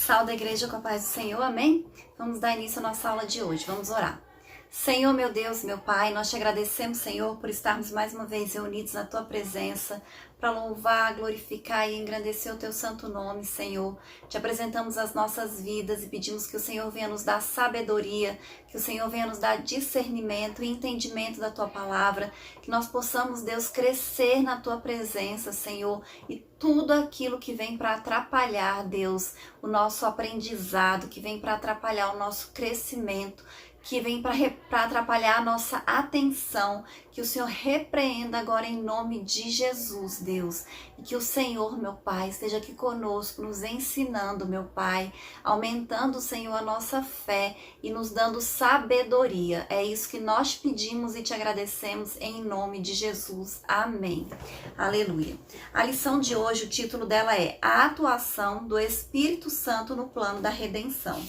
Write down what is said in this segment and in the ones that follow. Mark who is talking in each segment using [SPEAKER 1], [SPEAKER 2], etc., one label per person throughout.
[SPEAKER 1] Salve a igreja com a paz do Senhor, amém? Vamos dar início à nossa aula de hoje, vamos orar. Senhor, meu Deus, meu Pai, nós te agradecemos, Senhor, por estarmos mais uma vez reunidos na Tua presença, para louvar, glorificar e engrandecer o Teu santo nome, Senhor. Te apresentamos as nossas vidas e pedimos que o Senhor venha nos dar sabedoria, que o Senhor venha nos dar discernimento e entendimento da Tua palavra, que nós possamos, Deus, crescer na Tua presença, Senhor, e tudo aquilo que vem para atrapalhar, Deus, o nosso aprendizado, que vem para atrapalhar o nosso crescimento, que vem para atrapalhar a nossa atenção, que o Senhor repreenda agora em nome de Jesus, Deus. E que o Senhor, meu Pai, esteja aqui conosco, nos ensinando, meu Pai, aumentando, Senhor, a nossa fé e nos dando sabedoria. É isso que nós pedimos e te agradecemos em nome de Jesus. Amém. Aleluia. A lição de hoje, o título dela é A Atuação do Espírito Santo no Plano da Redenção.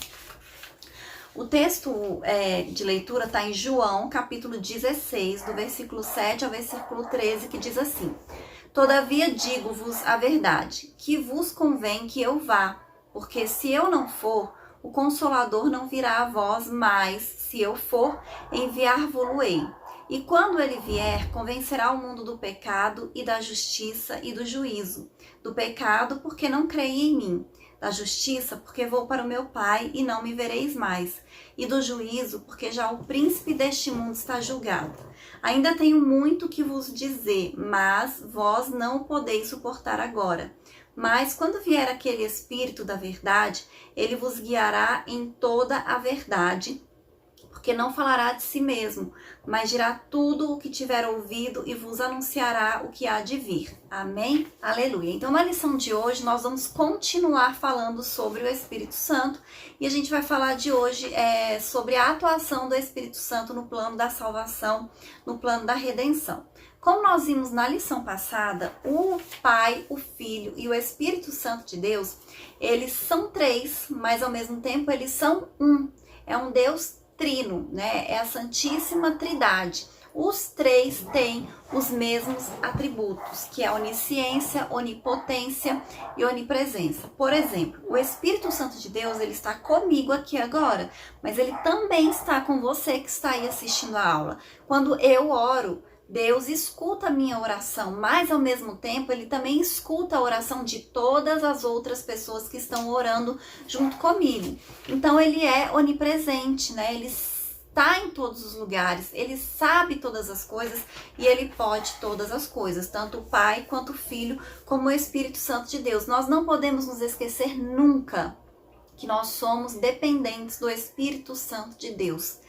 [SPEAKER 1] O texto de leitura está em João, capítulo 16, do versículo 7 ao versículo 13, que diz assim: Todavia digo-vos a verdade, que vos convém que eu vá, porque se eu não for, o Consolador não virá a vós, mas, se eu for, enviar-vo-lo-ei. E quando ele vier, convencerá o mundo do pecado e da justiça e do juízo. Do pecado, porque não creem em mim. Da justiça, porque vou para o meu Pai e não me vereis mais. E do juízo, porque já o príncipe deste mundo está julgado. Ainda tenho muito que vos dizer, mas vós não o podeis suportar agora. Mas quando vier aquele Espírito da verdade, ele vos guiará em toda a verdade, porque não falará de si mesmo, mas dirá tudo o que tiver ouvido e vos anunciará o que há de vir. Amém? Aleluia. Então, na lição de hoje, nós vamos continuar falando sobre o Espírito Santo e a gente vai falar de hoje sobre a atuação do Espírito Santo no plano da salvação, no plano da redenção. Como nós vimos na lição passada, o Pai, o Filho e o Espírito Santo de Deus, eles são três, mas ao mesmo tempo eles são um. É um Deus trino, né? É a Santíssima Trindade. Os três têm os mesmos atributos, que é a onisciência, onipotência e onipresença. Por exemplo, o Espírito Santo de Deus, ele está comigo aqui agora, mas ele também está com você que está aí assistindo a aula. Quando eu oro, Deus escuta a minha oração, mas ao mesmo tempo ele também escuta a oração de todas as outras pessoas que estão orando junto comigo. Então ele é onipresente, né? Ele está em todos os lugares, ele sabe todas as coisas e ele pode todas as coisas, tanto o Pai quanto o Filho, como o Espírito Santo de Deus. Nós não podemos nos esquecer nunca que nós somos dependentes do Espírito Santo de Deus.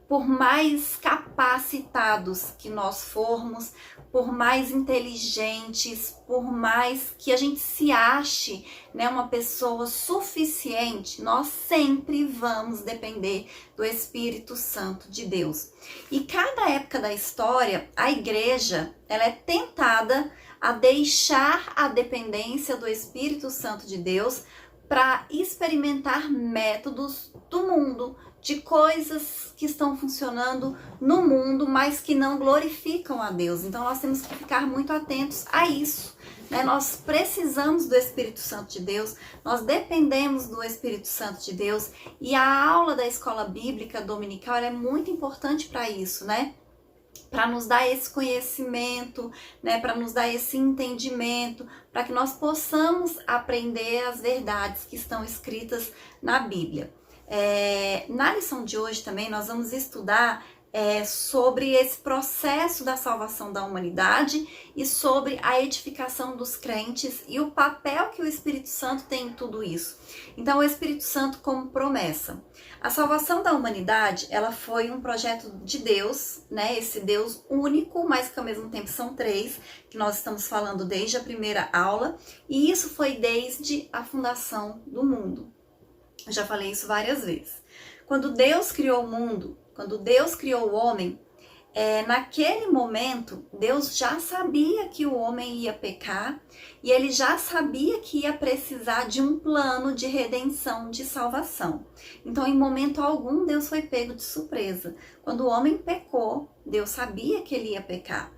[SPEAKER 1] Por mais capacitados que nós formos, por mais inteligentes, por mais que a gente se ache, né, uma pessoa suficiente, nós sempre vamos depender do Espírito Santo de Deus. E cada época da história, a igreja, ela é tentada a deixar a dependência do Espírito Santo de Deus para experimentar métodos do mundo, de coisas que estão funcionando no mundo, mas que não glorificam a Deus. Então nós temos que ficar muito atentos a isso, né? Nós precisamos do Espírito Santo de Deus, nós dependemos do Espírito Santo de Deus, e a aula da escola bíblica dominical é muito importante para isso, né? Para nos dar esse conhecimento, né, para nos dar esse entendimento, para que nós possamos aprender as verdades que estão escritas na Bíblia. Na lição de hoje também nós vamos estudar sobre esse processo da salvação da humanidade e sobre a edificação dos crentes e o papel que o Espírito Santo tem em tudo isso. Então, o Espírito Santo como promessa. A salvação da humanidade, ela foi um projeto de Deus, né? Esse Deus único, mas que ao mesmo tempo são três, que nós estamos falando desde a primeira aula, e isso foi desde a fundação do mundo. Eu já falei isso várias vezes. Quando Deus criou o mundo, quando Deus criou o homem, naquele momento, Deus já sabia que o homem ia pecar e ele já sabia que ia precisar de um plano de redenção, de salvação. Então, em momento algum, Deus foi pego de surpresa. Quando o homem pecou, Deus sabia que ele ia pecar,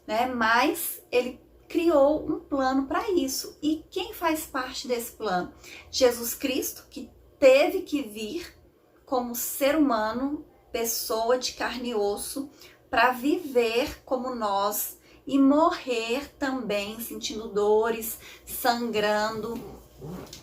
[SPEAKER 1] né? Mas ele criou um plano para isso. E quem faz parte desse plano? Jesus Cristo, que teve que vir como ser humano, pessoa de carne e osso, para viver como nós e morrer também, sentindo dores, sangrando,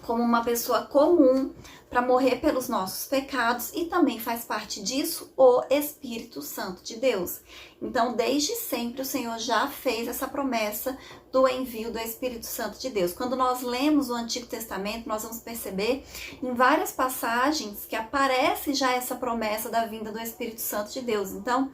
[SPEAKER 1] como uma pessoa comum, para morrer pelos nossos pecados, e também faz parte disso o Espírito Santo de Deus. Então, desde sempre, o Senhor já fez essa promessa do envio do Espírito Santo de Deus. Quando nós lemos o Antigo Testamento, nós vamos perceber em várias passagens que aparece já essa promessa da vinda do Espírito Santo de Deus. Então,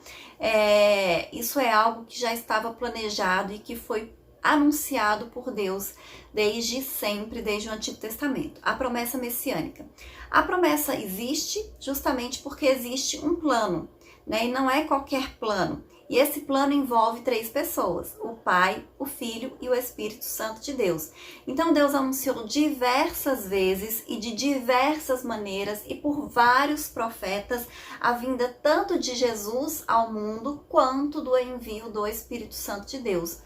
[SPEAKER 1] isso é algo que já estava planejado e que foi anunciado por Deus desde sempre, desde o Antigo Testamento. A promessa messiânica. A promessa existe justamente porque existe um plano, né? E não é qualquer plano. E esse plano envolve 3 pessoas: o Pai, o Filho e o Espírito Santo de Deus. Então Deus anunciou diversas vezes e de diversas maneiras e por vários profetas a vinda tanto de Jesus ao mundo quanto do envio do Espírito Santo de Deus.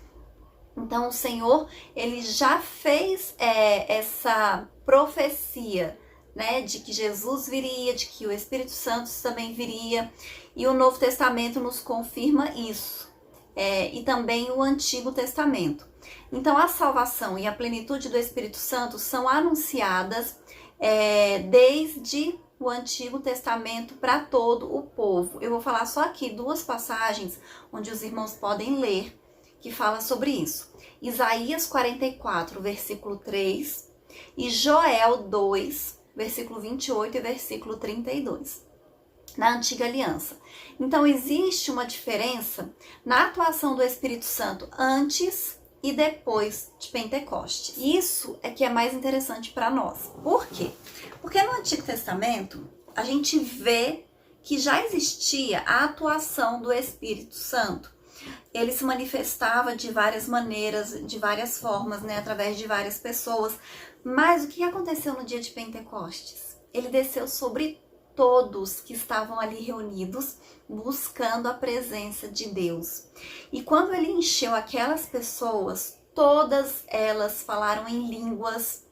[SPEAKER 1] Então o Senhor, ele já fez essa profecia, né, de que Jesus viria, de que o Espírito Santo também viria, e o Novo Testamento nos confirma isso, e também o Antigo Testamento. Então a salvação e a plenitude do Espírito Santo são anunciadas desde o Antigo Testamento para todo o povo. Eu vou falar só aqui 2 passagens onde os irmãos podem ler, que fala sobre isso. Isaías 44, versículo 3 e Joel 2, versículo 28 e versículo 32, na Antiga Aliança. Então, existe uma diferença na atuação do Espírito Santo antes e depois de Pentecostes. Isso é que é mais interessante para nós. Por quê? Porque no Antigo Testamento, a gente vê que já existia a atuação do Espírito Santo. Ele se manifestava de várias maneiras, de várias formas, né, através de várias pessoas. Mas o que aconteceu no dia de Pentecostes? Ele desceu sobre todos que estavam ali reunidos, buscando a presença de Deus. E quando ele encheu aquelas pessoas, todas elas falaram em línguas,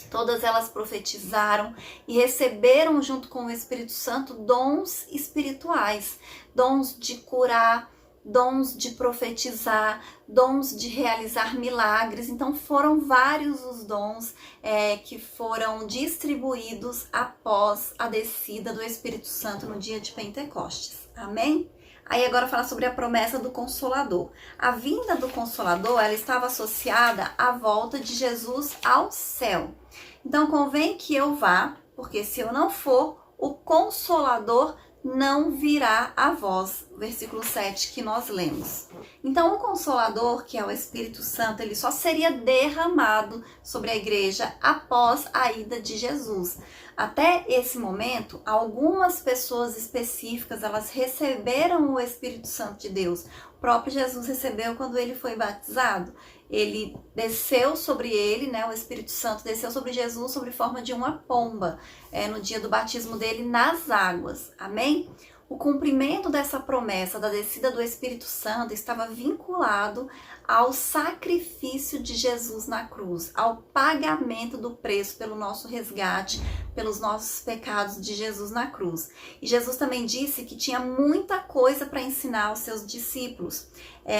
[SPEAKER 1] todas elas profetizaram e receberam junto com o Espírito Santo dons espirituais, dons de curar, dons de profetizar, dons de realizar milagres. Então foram vários os dons que foram distribuídos após a descida do Espírito Santo no dia de Pentecostes. Amém? Aí agora falar sobre a promessa do Consolador. A vinda do Consolador, ela estava associada à volta de Jesus ao céu. Então convém que eu vá, porque se eu não for, o Consolador não virá a vós, versículo 7 que nós lemos. Então o Consolador, que é o Espírito Santo, ele só seria derramado sobre a igreja após a ida de Jesus. Até esse momento, algumas pessoas específicas, elas receberam o Espírito Santo de Deus. O próprio Jesus recebeu quando ele foi batizado. Ele desceu sobre ele, né? O Espírito Santo desceu sobre Jesus sob forma de uma pomba, no dia do batismo dele nas águas. Amém? O cumprimento dessa promessa da descida do Espírito Santo estava vinculado ao sacrifício de Jesus na cruz, ao pagamento do preço pelo nosso resgate, pelos nossos pecados de Jesus na cruz. E Jesus também disse que tinha muita coisa para ensinar aos seus discípulos,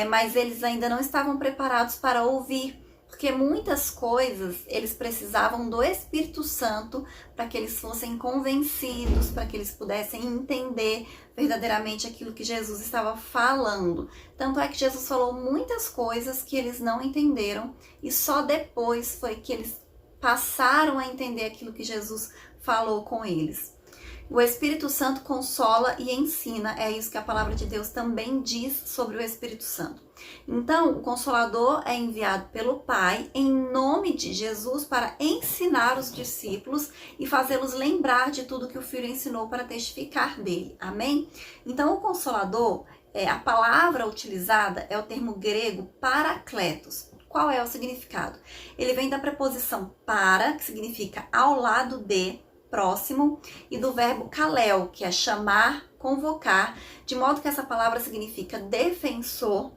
[SPEAKER 1] mas eles ainda não estavam preparados para ouvir, porque muitas coisas eles precisavam do Espírito Santo para que eles fossem convencidos, para que eles pudessem entender verdadeiramente aquilo que Jesus estava falando. Tanto é que Jesus falou muitas coisas que eles não entenderam e só depois foi que eles passaram a entender aquilo que Jesus falou com eles. O Espírito Santo consola e ensina, é isso que a palavra de Deus também diz sobre o Espírito Santo. Então, o Consolador é enviado pelo Pai em nome de Jesus para ensinar os discípulos e fazê-los lembrar de tudo que o Filho ensinou para testificar dele. Amém? Então, o Consolador, a palavra utilizada é o termo grego parakletos. Qual é o significado? Ele vem da preposição para, que significa ao lado de, próximo, e do verbo kaleo, que é chamar, convocar, de modo que essa palavra significa defensor,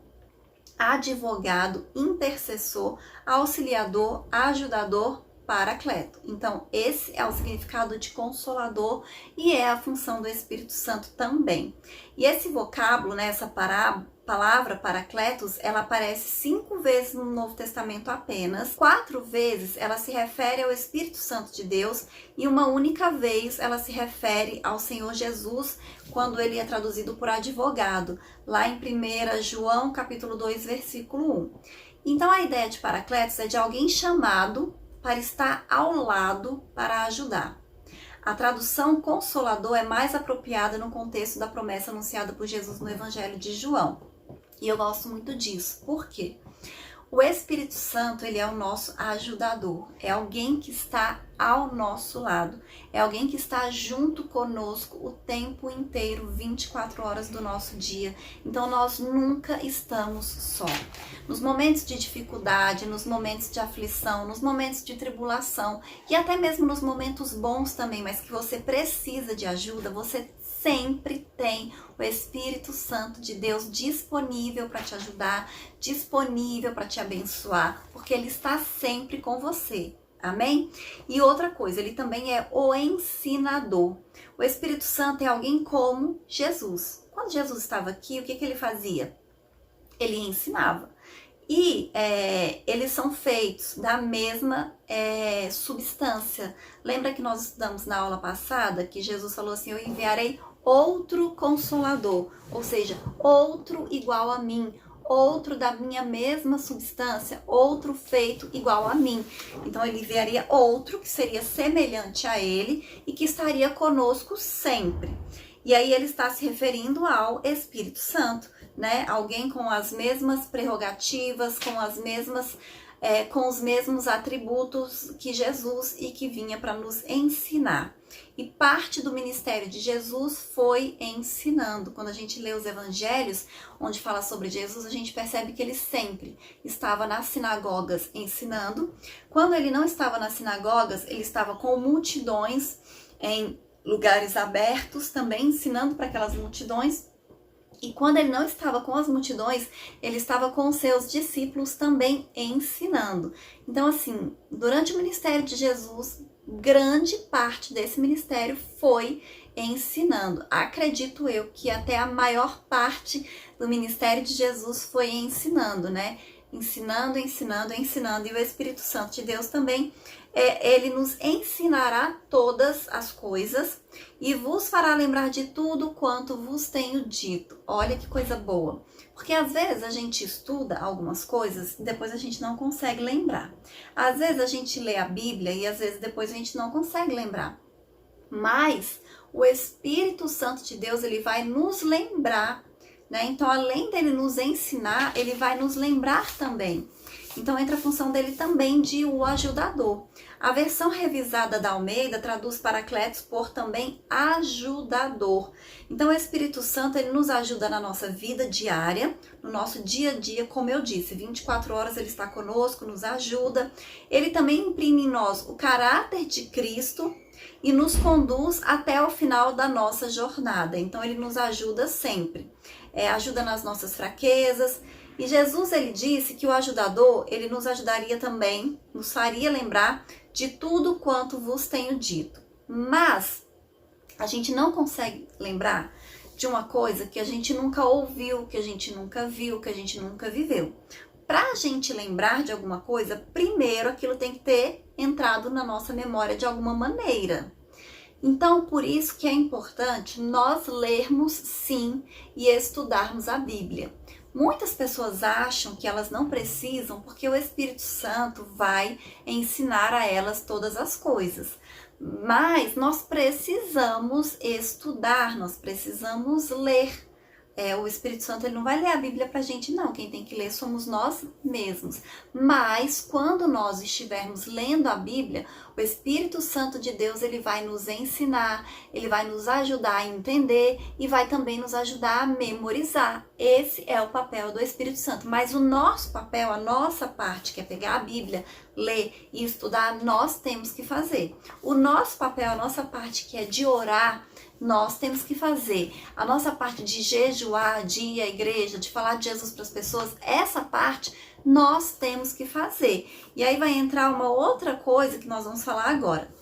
[SPEAKER 1] advogado, intercessor, auxiliador, ajudador, paracleto. Então, esse é o significado de consolador e é a função do Espírito Santo também. E esse vocábulo, né, essa palavra paracletos, ela aparece 5 vezes no Novo Testamento apenas. 4 vezes ela se refere ao Espírito Santo de Deus e uma única vez ela se refere ao Senhor Jesus, quando ele é traduzido por advogado, lá em 1 João capítulo 2, versículo 1. Então a ideia de paracletos é de alguém chamado para estar ao lado para ajudar. A tradução consolador é mais apropriada no contexto da promessa anunciada por Jesus no Evangelho de João. E eu gosto muito disso. Por quê? O Espírito Santo, ele é o nosso ajudador. É alguém que está ao nosso lado. É alguém que está junto conosco o tempo inteiro, 24 horas do nosso dia. Então, nós nunca estamos só. Nos momentos de dificuldade, nos momentos de aflição, nos momentos de tribulação e até mesmo nos momentos bons também, mas que você precisa de ajuda, você sempre tem o Espírito Santo de Deus disponível para te ajudar, disponível para te abençoar, porque ele está sempre com você. Amém? E outra coisa, ele também é o ensinador. O Espírito Santo é alguém como Jesus. Quando Jesus estava aqui, o que ele fazia? Ele ensinava. E eles são feitos da mesma substância. Lembra que nós estudamos na aula passada que Jesus falou assim: eu enviarei outro consolador, ou seja, outro igual a mim, outro da minha mesma substância, outro feito igual a mim. Então ele enviaria outro que seria semelhante a ele e que estaria conosco sempre. E aí ele está se referindo ao Espírito Santo, né? Alguém com as mesmas prerrogativas, com os mesmos atributos que Jesus e que vinha para nos ensinar. E parte do ministério de Jesus foi ensinando. Quando a gente lê os evangelhos, onde fala sobre Jesus, a gente percebe que ele sempre estava nas sinagogas ensinando. Quando ele não estava nas sinagogas, ele estava com multidões em lugares abertos, também ensinando para aquelas multidões. E quando ele não estava com as multidões, ele estava com os seus discípulos também ensinando. Então, assim, durante o ministério de Jesus, grande parte desse ministério foi ensinando. Acredito eu que até a maior parte do ministério de Jesus foi ensinando, né? Ensinando. E o Espírito Santo de Deus também, ele nos ensinará todas as coisas e vos fará lembrar de tudo quanto vos tenho dito. Olha que coisa boa. Porque às vezes a gente estuda algumas coisas e depois a gente não consegue lembrar. Às vezes a gente lê a Bíblia e às vezes depois a gente não consegue lembrar. Mas o Espírito Santo de Deus, ele vai nos lembrar, né? Então, além dele nos ensinar, ele vai nos lembrar também. Então, entra a função dele também de o ajudador. A versão revisada da Almeida traduz paracletos por também ajudador. Então, o Espírito Santo, ele nos ajuda na nossa vida diária, no nosso dia a dia, como eu disse, 24 horas ele está conosco, nos ajuda. Ele também imprime em nós o caráter de Cristo e nos conduz até o final da nossa jornada. Então, ele nos ajuda sempre. Ajuda nas nossas fraquezas. E Jesus, ele disse que o ajudador, ele nos ajudaria também, nos faria lembrar de tudo quanto vos tenho dito. Mas a gente não consegue lembrar de uma coisa que a gente nunca ouviu, que a gente nunca viu, que a gente nunca viveu. Para a gente lembrar de alguma coisa, primeiro aquilo tem que ter entrado na nossa memória de alguma maneira. Então, por isso que é importante nós lermos, sim, e estudarmos a Bíblia. Muitas pessoas acham que elas não precisam porque o Espírito Santo vai ensinar a elas todas as coisas. Mas nós precisamos estudar, nós precisamos ler. O Espírito Santo, ele não vai ler a Bíblia pra gente, não. Quem tem que ler somos nós mesmos. Mas quando nós estivermos lendo a Bíblia, o Espírito Santo de Deus, ele vai nos ensinar, ele vai nos ajudar a entender e vai também nos ajudar a memorizar. Esse é o papel do Espírito Santo. Mas o nosso papel, a nossa parte, que é pegar a Bíblia, ler e estudar, nós temos que fazer. O nosso papel, a nossa parte, que é de orar, nós temos que fazer. A nossa parte de jejuar, de ir à igreja, de falar de Jesus para as pessoas, essa parte nós temos que fazer. E aí vai entrar uma outra coisa que nós vamos falar agora.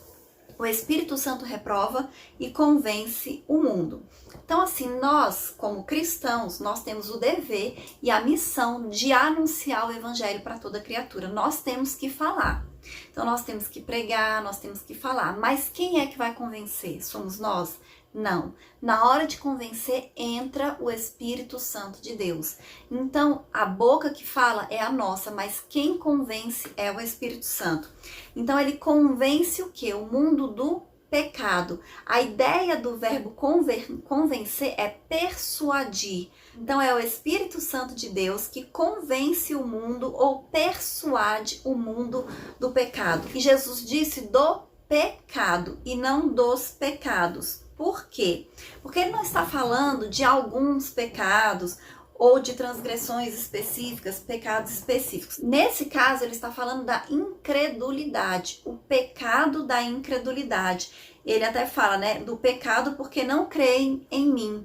[SPEAKER 1] O Espírito Santo reprova e convence o mundo. Então, assim, nós, como cristãos, nós temos o dever e a missão de anunciar o evangelho para toda criatura. Nós temos que falar. Então, nós temos que pregar, nós temos que falar. Mas quem é que vai convencer? Somos nós? Não. Na hora de convencer, entra o Espírito Santo de Deus. Então, a boca que fala é a nossa, mas quem convence é o Espírito Santo. Então, ele convence o quê? O mundo do pecado. A ideia do verbo convencer é persuadir. Então, é o Espírito Santo de Deus que convence o mundo ou persuade o mundo do pecado. E Jesus disse do pecado e não dos pecados. Por quê? Porque ele não está falando de alguns pecados ou de transgressões específicas, pecados específicos. Nesse caso, ele está falando da incredulidade, o pecado da incredulidade. Ele até fala, né, do pecado porque não creem em mim.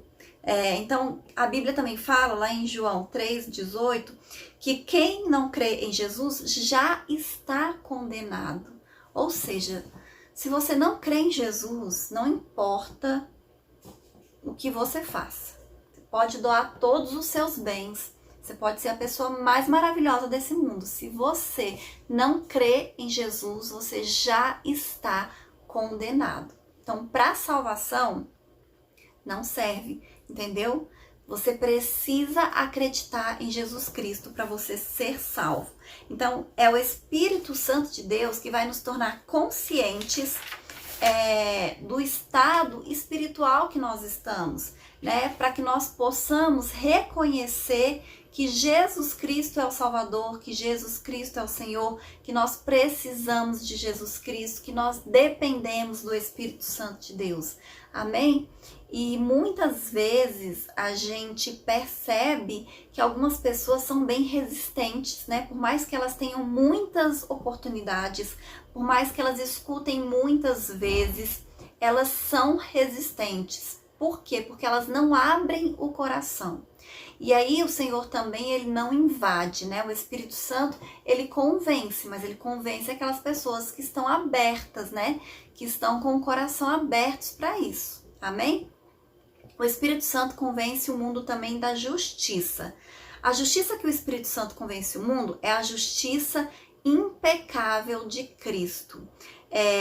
[SPEAKER 1] Então, a Bíblia também fala, lá em João 3,18, que quem não crê em Jesus já está condenado. Ou seja, se você não crê em Jesus, não importa o que você faça. Você pode doar todos os seus bens. Você pode ser a pessoa mais maravilhosa desse mundo. Se você não crê em Jesus, você já está condenado. Então, para salvação, não serve, entendeu? Você precisa acreditar em Jesus Cristo para você ser salvo. Então, é o Espírito Santo de Deus que vai nos tornar conscientes do estado espiritual que nós estamos, né? Para que nós possamos reconhecer que Jesus Cristo é o Salvador, que Jesus Cristo é o Senhor, que nós precisamos de Jesus Cristo, que nós dependemos do Espírito Santo de Deus. Amém? E muitas vezes a gente percebe que algumas pessoas são bem resistentes, né? Por mais que elas tenham muitas oportunidades, por mais que elas escutem muitas vezes, elas são resistentes. Por quê? Porque elas não abrem o coração. E aí o Senhor também, ele não invade, né? O Espírito Santo, ele convence, mas ele convence aquelas pessoas que estão abertas, né? Que estão com o coração abertos para isso. Amém? O Espírito Santo convence o mundo também da justiça. A justiça que o Espírito Santo convence o mundo é a justiça impecável de Cristo.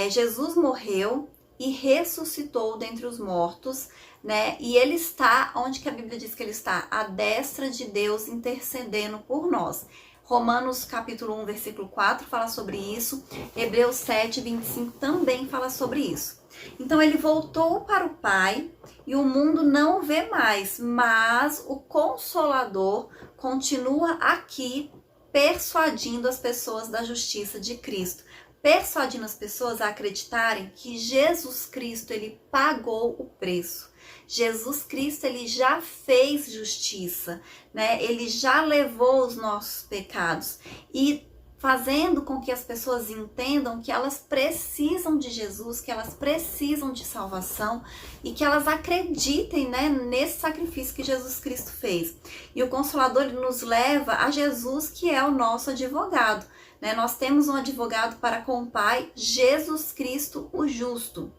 [SPEAKER 1] Jesus morreu e ressuscitou dentre os mortos, né? E ele está, onde que a Bíblia diz que ele está? À destra de Deus intercedendo por nós. Romanos capítulo 1, versículo 4 fala sobre isso. Hebreus 7, 25 também fala sobre isso. Então ele voltou para o Pai e o mundo não o vê mais, mas o Consolador continua aqui persuadindo as pessoas da justiça de Cristo, persuadindo as pessoas a acreditarem que Jesus Cristo, ele pagou o preço. Jesus Cristo, ele já fez justiça, né? Ele já levou os nossos pecados e fazendo com que as pessoas entendam que elas precisam de Jesus, que elas precisam de salvação e que elas acreditem, né, nesse sacrifício que Jesus Cristo fez. E o Consolador, ele nos leva a Jesus, que é o nosso advogado, né? Nós temos um advogado para com o Pai, Jesus Cristo, o justo.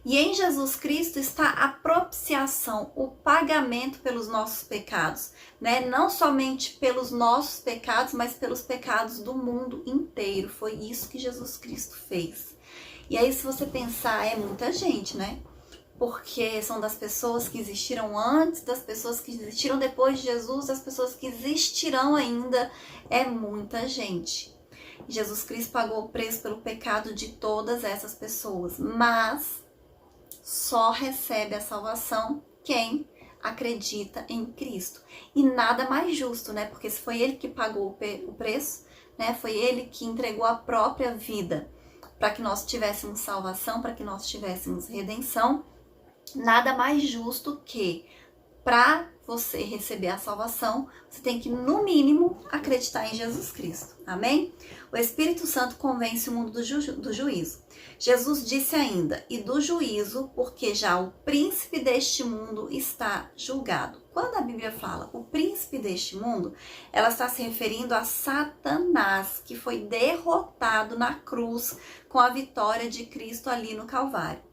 [SPEAKER 1] E em Jesus Cristo está a propiciação, o pagamento pelos nossos pecados, né? Não somente pelos nossos pecados, mas pelos pecados do mundo inteiro. Foi isso que Jesus Cristo fez. E aí, se você pensar, é muita gente, né? Porque são das pessoas que existiram antes, das pessoas que existiram depois de Jesus, das pessoas que existirão ainda. É muita gente. Jesus Cristo pagou o preço pelo pecado de todas essas pessoas, mas só recebe a salvação quem acredita em Cristo. E nada mais justo, né? Porque se foi ele que pagou o preço, né? Foi ele que entregou a própria vida para que nós tivéssemos salvação, para que nós tivéssemos redenção. Nada mais justo que, para você receber a salvação, você tem que, no mínimo, acreditar em Jesus Cristo. Amém? O Espírito Santo convence o mundo do juízo. Jesus disse ainda, e do juízo, porque já o príncipe deste mundo está julgado. Quando a Bíblia fala o príncipe deste mundo, ela está se referindo a Satanás, que foi derrotado na cruz com a vitória de Cristo ali no Calvário.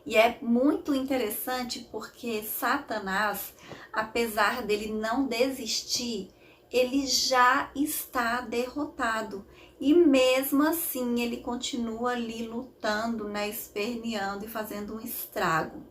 [SPEAKER 1] E é muito interessante porque Satanás, apesar dele não desistir, ele já está derrotado. E mesmo assim ele continua ali lutando, né, esperneando e fazendo um estrago.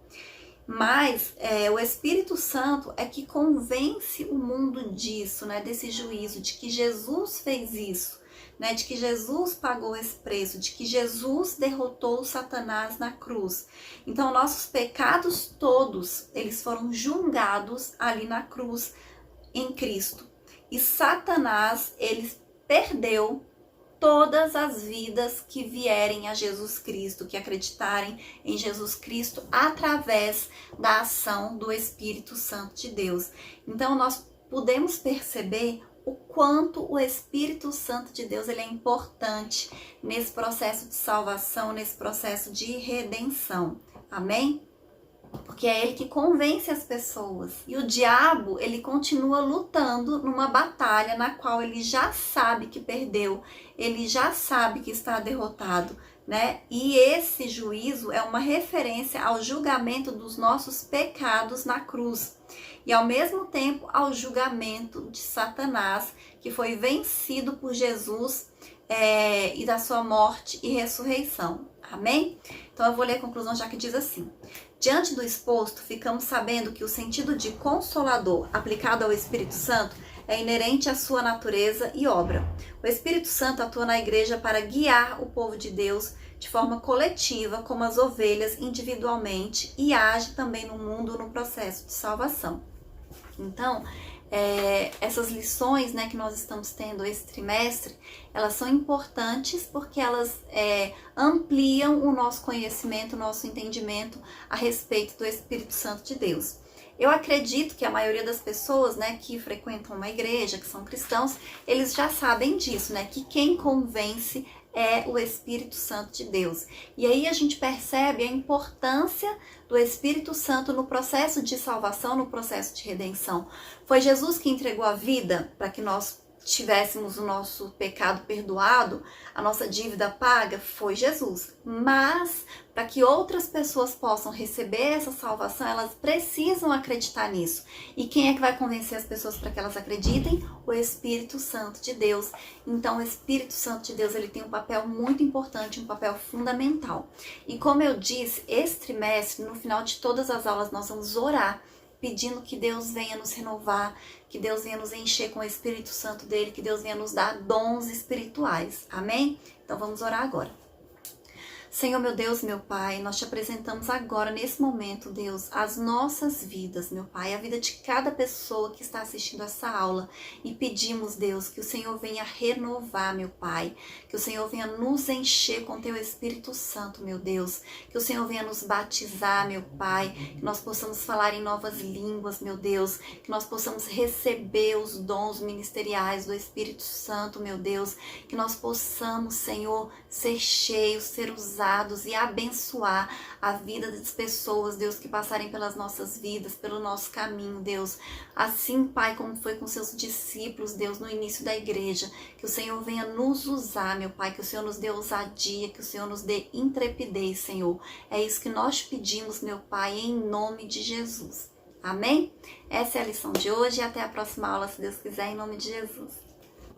[SPEAKER 1] Mas o Espírito Santo é que convence o mundo disso, né, desse juízo, de que Jesus fez isso, né, de que Jesus pagou esse preço, de que Jesus derrotou Satanás na cruz. Então, nossos pecados todos, eles foram julgados ali na cruz em Cristo. E Satanás, ele perdeu todas as vidas que vierem a Jesus Cristo, que acreditarem em Jesus Cristo através da ação do Espírito Santo de Deus. Então, nós podemos perceber o quanto o Espírito Santo de Deus ele é importante nesse processo de salvação, nesse processo de redenção. Amém? Porque é ele que convence as pessoas. E o diabo, ele continua lutando numa batalha na qual ele já sabe que perdeu, ele já sabe que está derrotado, né? E esse juízo é uma referência ao julgamento dos nossos pecados na cruz. E ao mesmo tempo ao julgamento de Satanás, que foi vencido por Jesus e da sua morte e ressurreição. Amém? Então eu vou ler a conclusão já que diz assim. Diante do exposto, ficamos sabendo que o sentido de consolador aplicado ao Espírito Santo é inerente à sua natureza e obra. O Espírito Santo atua na igreja para guiar o povo de Deus de forma coletiva, como as ovelhas individualmente, e age também no mundo no processo de salvação. Então, essas lições, né, que nós estamos tendo esse trimestre, elas são importantes porque elas ampliam o nosso conhecimento, o nosso entendimento a respeito do Espírito Santo de Deus. Eu acredito que a maioria das pessoas, né, que frequentam uma igreja, que são cristãos, eles já sabem disso, né, que quem convence é o Espírito Santo de Deus. E aí a gente percebe a importância do Espírito Santo no processo de salvação, no processo de redenção. Foi Jesus que entregou a vida para que nós tivéssemos o nosso pecado perdoado, a nossa dívida paga, foi Jesus. Mas, para que outras pessoas possam receber essa salvação, elas precisam acreditar nisso. E quem é que vai convencer as pessoas para que elas acreditem? O Espírito Santo de Deus. Então, o Espírito Santo de Deus, ele tem um papel muito importante, um papel fundamental. E como eu disse, esse trimestre, no final de todas as aulas, nós vamos orar, pedindo que Deus venha nos renovar, que Deus venha nos encher com o Espírito Santo dele, que Deus venha nos dar dons espirituais. Amém? Então vamos orar agora. Senhor, meu Deus, meu Pai, nós te apresentamos agora, nesse momento, Deus, as nossas vidas, meu Pai, a vida de cada pessoa que está assistindo essa aula, e pedimos, Deus, que o Senhor venha renovar, meu Pai, que o Senhor venha nos encher com teu Espírito Santo, meu Deus, que o Senhor venha nos batizar, meu Pai, que nós possamos falar em novas línguas, meu Deus, que nós possamos receber os dons ministeriais do Espírito Santo, meu Deus, que nós possamos, Senhor, ser cheios, ser usados e abençoar a vida das pessoas, Deus, que passarem pelas nossas vidas, pelo nosso caminho, Deus. Assim, Pai, como foi com seus discípulos, Deus, no início da igreja, que o Senhor venha nos usar, meu Pai, que o Senhor nos dê ousadia, que o Senhor nos dê intrepidez, Senhor. É isso que nós pedimos, meu Pai, em nome de Jesus. Amém? Essa é a lição de hoje e até a próxima aula, se Deus quiser, em nome de Jesus.